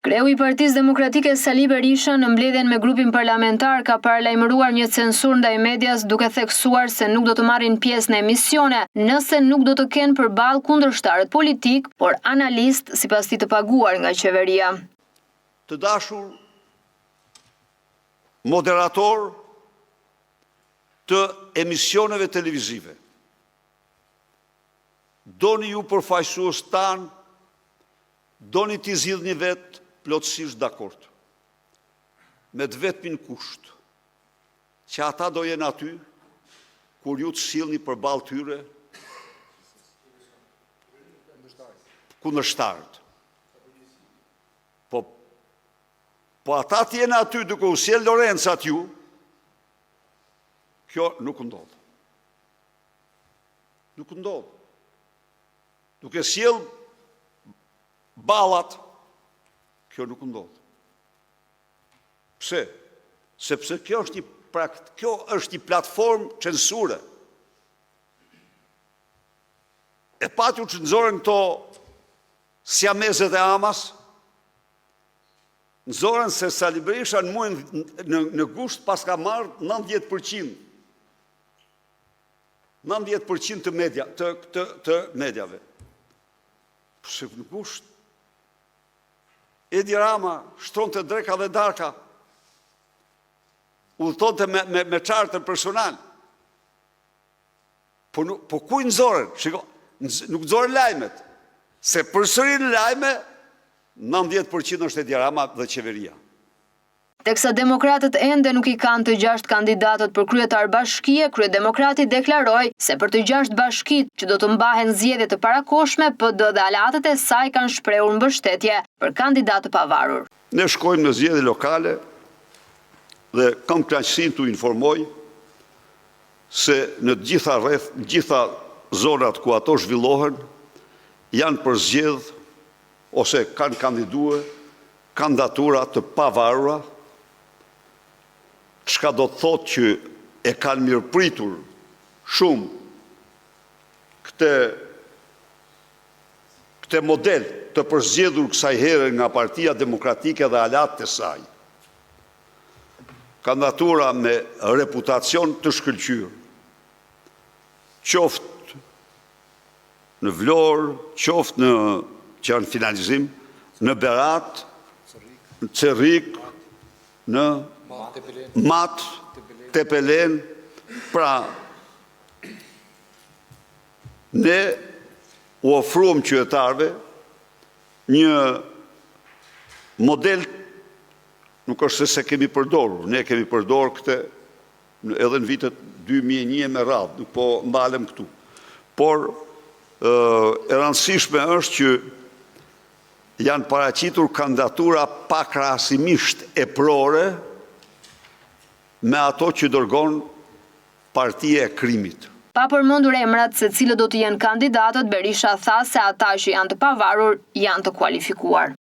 Kreu i Partisë Demokratike Sali Berisha në mbledhjen me grupin parlamentar ka paralajmëruar një censur ndaj medias duke theksuar se nuk do të marrin pjesë në emisione nëse nuk do të kenë përballë kundërshtarët politik, por analist sipas tij të paguar nga qeveria. Të dashur moderator të emisioneve televizive, doni ju përfaqësues tanë, doni t'i zgjidhni vetë plotësisht dakord, me të vetmin kusht, që ata do jenë aty, kur ju të sillni përballë tyre kundërshtarët. Po ata të jenë aty duke u sjell Lorencat ju, kjo nuk ndodh. Nuk ndodh. Duke sjell ballat, kjo nuk ndodh. Pse? Sepse kjo është një platformë censure. E pati u që nëzoren këto siamezet e amas, nëzoren se Sali Berisha në gusht pas ka marrë 90%. 90% të medjave. Përse në gusht, Edi Rama shtronte dreka dhe darka, udhëtonte me charter personal. Po ku i nëzoren? Nuk nëzoren lajmet. Se përsëri në lajme, 90% është Edi Rama dhe qeveria. Teksa demokratët ende nuk i kanë të 6 kandidatët për kryetar bashkie, kryedemokrati deklaroi se për të 6 bashkit që do të mbahen zgjedhje të parakoshme, PD dhe alatët e saj kanë shprehur mbështetje për kandidat të pavarur. Ne shkojmë në zgjedhje lokale dhe kam kënaqësinë t'u informoj se në gjitha zonat ku ato zhvillohen janë përzgjedh ose kanë kandiduar kandidatura të pavarura, çka do të thotë që e kanë mirëpritur shumë këtë model të përzgjedhur kësaj here nga Partia Demokratike dhe alatët e saj. Kandidatura me reputacion të shkëlqyer, qoftë në Vlorë, qoftë që janë finalizim, në Berat, në Cerrik, në Mat, Tepelen, pra ne u ofruam qytetarëve një model, nuk është se kemi përdorur, ne kemi përdorur këtë edhe në vitet 2001 me radhë, nuk po mbalem këtu. Por e rëndësishme është që janë paraqitur kandidatura pakrahasimisht eprore me ato që dërgon Partia e Krimit. Pa përmendur emrat se cilët do të jenë kandidatët, Berisha tha se ata që janë të pavarur janë të kualifikuar.